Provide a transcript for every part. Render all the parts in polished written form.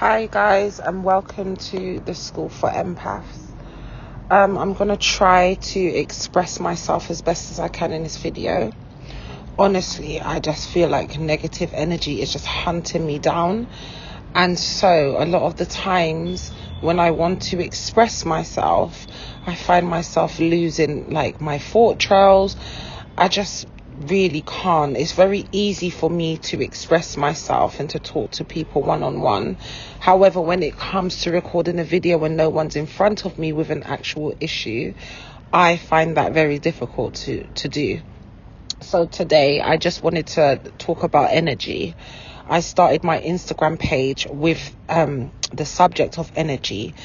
Hi guys, and welcome to the School for Empaths. I'm going to try to express myself as best as I can in this video. Honestly, I just feel like negative energy is just hunting me down. And so a lot of the times when I want to express myself, I find myself losing like my thought trails. I just really can't. It's very easy for me to express myself and to talk to people one-on-one. However, when it comes to recording a video when no one's in front of me with an actual issue, I find that very difficult to do. So today I just wanted to talk about energy. I started my Instagram page with the subject of energy,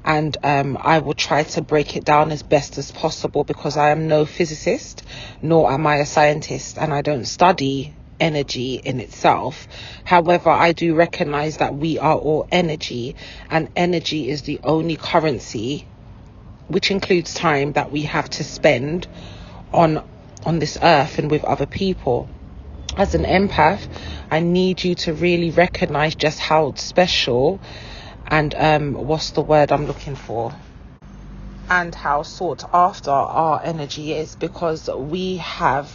and I will try to break it down as best as possible because I am no physicist, nor am I a scientist, and I don't study energy in itself. However, I do recognize that we are all energy, and energy is the only currency, which includes time, that we have to spend on this earth and with other people. As an empath, I need you to really recognize just how special and what's the word I'm looking for, and how sought after our energy is, because we have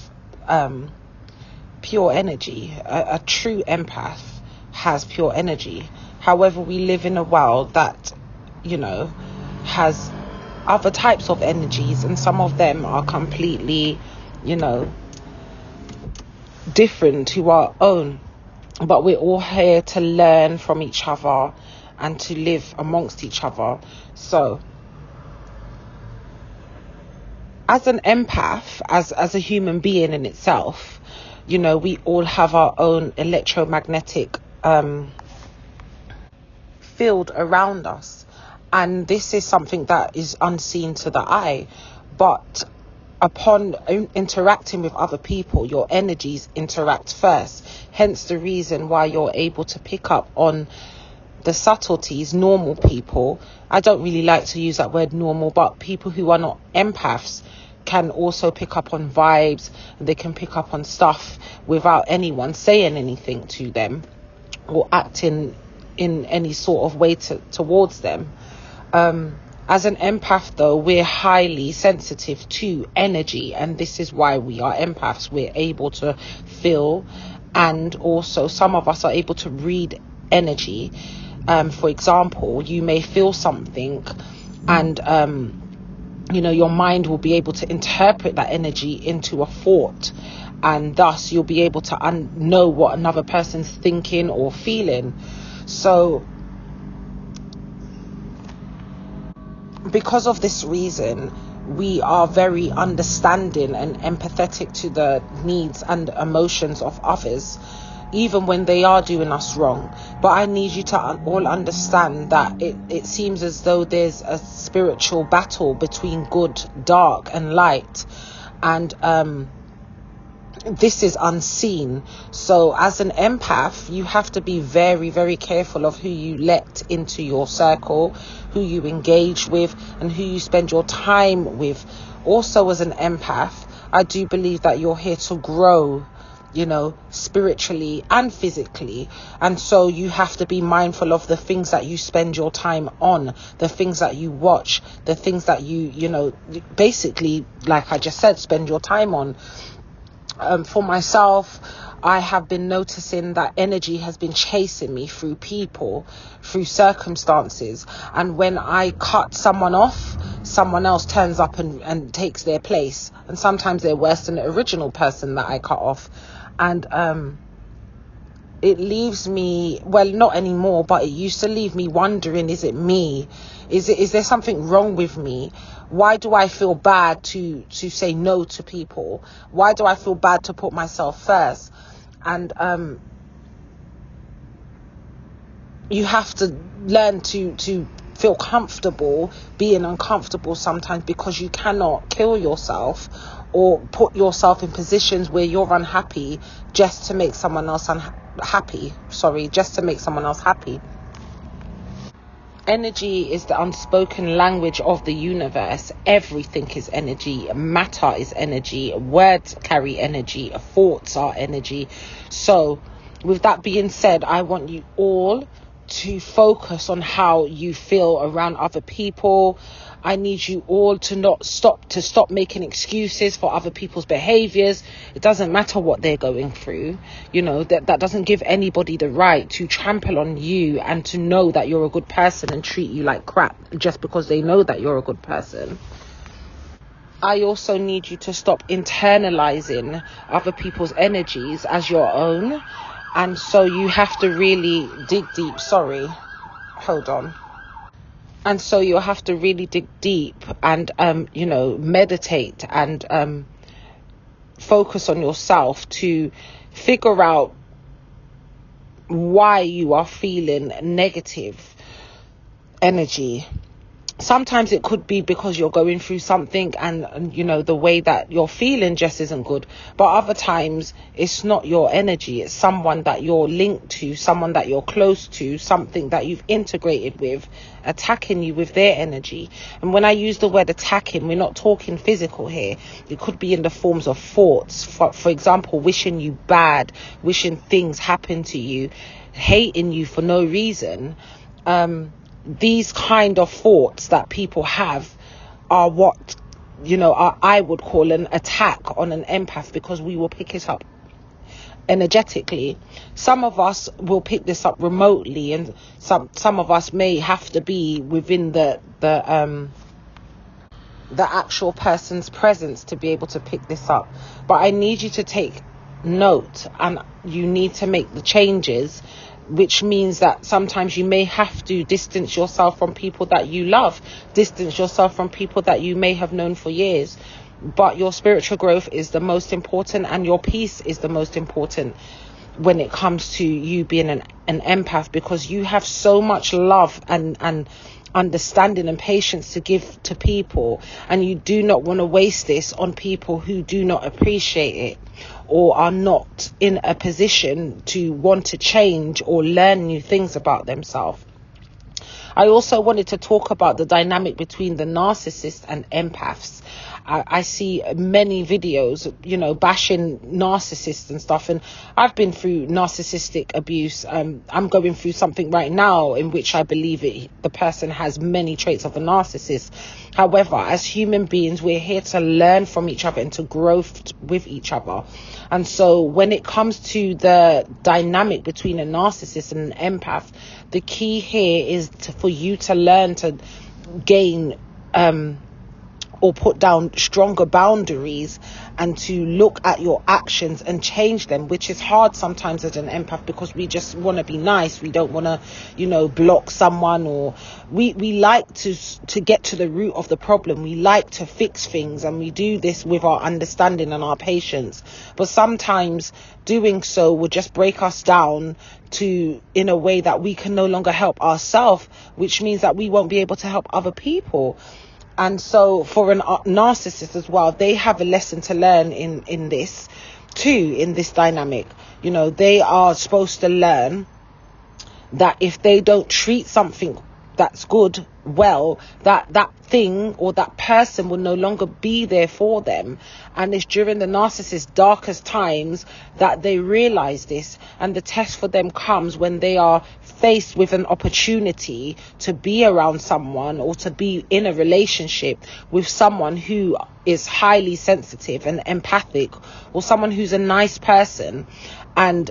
pure energy. A true empath has pure energy. However, we live in a world that, has other types of energies, and some of them are completely, different to our own. But we're all here to learn from each other and to live amongst each other. So as an empath, as a human being in itself, we all have our own electromagnetic field around us, and this is something that is unseen to the eye, but upon interacting with other people, your energies interact first. Hence the reason why you're able to pick up on the subtleties. Normal people, I don't really like to use that word normal, but people who are not empaths can also pick up on vibes, and they can pick up on stuff without anyone saying anything to them or acting in any sort of way towards them. As an empath, though, we're highly sensitive to energy, and this is why we are empaths. We're able to feel, and also some of us are able to read energy. For example, you may feel something, and your mind will be able to interpret that energy into a thought, and thus you'll be able to know what another person's thinking or feeling. So because of this reason, we are very understanding and empathetic to the needs and emotions of others, even when they are doing us wrong. But I need you to all understand that it seems as though there's a spiritual battle between good, dark, and light, and this is unseen. So as an empath, you have to be very, very careful of who you let into your circle, who you engage with, and who you spend your time with. Also, as an empath, I do believe that you're here to grow, spiritually and physically. And so you have to be mindful of the things that you spend your time on, the things that you watch, the things that you basically, like I just said, spend your time on. For myself, I have been noticing that energy has been chasing me through people, through circumstances. And when I cut someone off, someone else turns up and takes their place. And sometimes they're worse than the original person that I cut off. And it leaves me, well, not anymore, but it used to leave me wondering, is it me? Is there something wrong with me? Why do I feel bad to say no to people? Why do I feel bad to put myself first? And you have to learn to feel comfortable being uncomfortable sometimes, because you cannot kill yourself or put yourself in positions where you're unhappy just to make someone else happy. Energy is the unspoken language of the universe. Everything is energy. Matter is energy. Words carry energy. Thoughts are energy. So with that being said, I want you all to focus on how you feel around other people. I need you all to stop making excuses for other people's behaviors. It doesn't matter what they're going through. That doesn't give anybody the right to trample on you and to know that you're a good person and treat you like crap just because they know that you're a good person. I also need you to stop internalizing other people's energies as your own. And so you have to really dig deep. Hold on. And so you'll have to really dig deep and, meditate and focus on yourself to figure out why you are feeling negative energy. Sometimes it could be because you're going through something and the way that you're feeling just isn't good. But other times it's not your energy. It's someone that you're linked to, someone that you're close to, something that you've integrated with, attacking you with their energy. And when I use the word attacking, we're not talking physical here. It could be in the forms of thoughts. For example, wishing you bad, wishing things happen to you, hating you for no reason. These kind of thoughts that people have are what, I would call an attack on an empath, because we will pick it up energetically. Some of us will pick this up remotely, and some of us may have to be within the actual person's presence to be able to pick this up. But I need you to take note, and you need to make the changes, which means that sometimes you may have to distance yourself from people that you love, distance yourself from people that you may have known for years. But your spiritual growth is the most important, and your peace is the most important when it comes to you being an empath, because you have so much love and understanding and patience to give to people, and you do not want to waste this on people who do not appreciate it or are not in a position to want to change or learn new things about themselves. I also wanted to talk about the dynamic between the narcissist and empaths. I see many videos, bashing narcissists and stuff. And I've been through narcissistic abuse. I'm going through something right now in which I believe the person has many traits of a narcissist. However, as human beings, we're here to learn from each other and to grow with each other. And so when it comes to the dynamic between a narcissist and an empath, the key here is for you to learn to gain or put down stronger boundaries and to look at your actions and change them, which is hard sometimes as an empath, because we just want to be nice. We don't want to, block someone, or we like to get to the root of the problem. We like to fix things, and we do this with our understanding and our patience. But sometimes doing so will just break us down in a way that we can no longer help ourselves, which means that we won't be able to help other people. And so for a narcissist as well, they have a lesson to learn in this too, in this dynamic. They are supposed to learn that if they don't treat something that's good well, that thing or that person will no longer be there for them. And it's during the narcissist's darkest times that they realize this, and the test for them comes when they are faced with an opportunity to be around someone or to be in a relationship with someone who is highly sensitive and empathic, or someone who's a nice person. And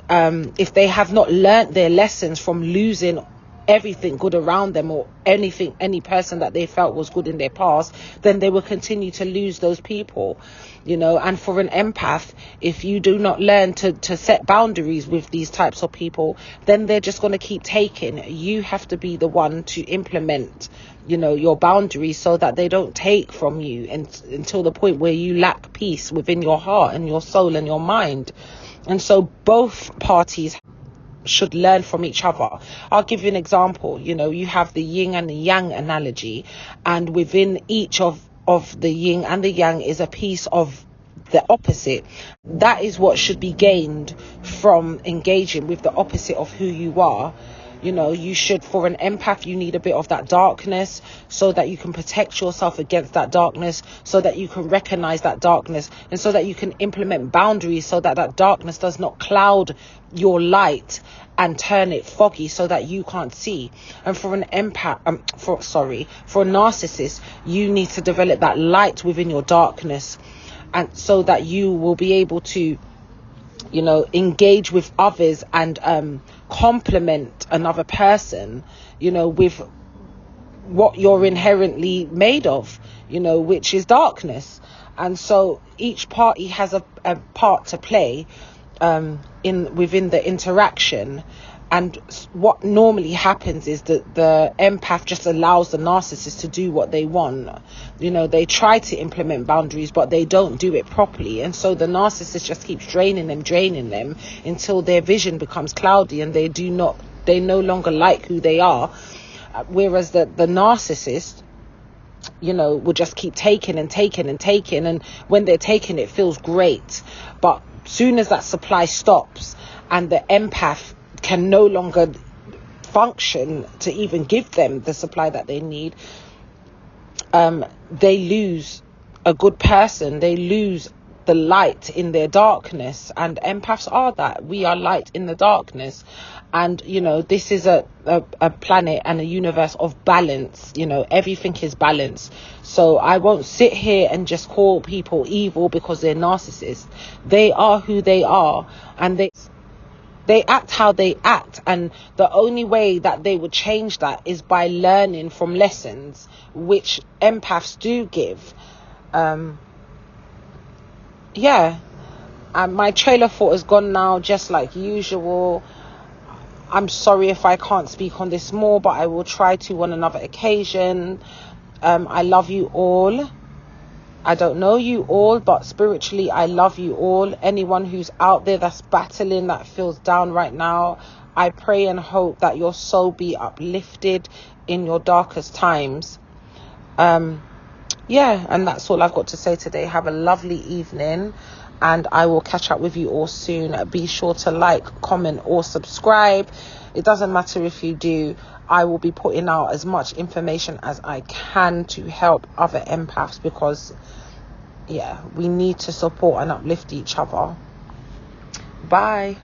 if they have not learnt their lessons from losing everything good around them, or any person that they felt was good in their past, then they will continue to lose those people, and for an empath, if you do not learn to set boundaries with these types of people, then they're just going to keep taking. You have to be the one to implement your boundaries so that they don't take from you until the point where you lack peace within your heart and your soul and your mind. And so both parties should learn from each other. I'll give you an example. You have the yin and the yang analogy, and within each of the yin and the yang is a piece of the opposite. That is what should be gained from engaging with the opposite of who you are. You know, you should, for an empath, you need a bit of that darkness so that you can protect yourself against that darkness, so that you can recognize that darkness, and so that you can implement boundaries so that that darkness does not cloud your light and turn it foggy so that you can't see. And for an empath, for a narcissist, you need to develop that light within your darkness, and so that you will be able to, you know, engage with others and complement another person, you know, with what you're inherently made of, you know, which is darkness. And so each party has a part to play within the interaction. And what normally happens is that the empath just allows the narcissist to do what they want. You know, they try to implement boundaries, but they don't do it properly. And so the narcissist just keeps draining them until their vision becomes cloudy and they no longer like who they are. Whereas the narcissist, you know, will just keep taking. And when they're taking, it feels great. But soon as that supply stops and the empath can no longer function to even give them the supply that they need, they lose a good person. They lose the light in their darkness. And empaths are that. We are light in the darkness. And, you know, this is a planet and a universe of balance. You know, everything is balance. So I won't sit here and just call people evil because they're narcissists. They are who they are, and they act how they act, and the only way that they would change that is by learning from lessons which empaths do give. My trailer thought is gone now, just like usual. I'm sorry if I can't speak on this more, but I will try to on another occasion. I love you all. I don't know you all, but spiritually, I love you all. Anyone who's out there that's battling, that feels down right now, I pray and hope that your soul be uplifted in your darkest times. And that's all I've got to say today. Have a lovely evening, and I will catch up with you all soon. Be sure to like, comment, or subscribe. It doesn't matter if you do. I will be putting out as much information as I can to help other empaths, because we need to support and uplift each other. Bye.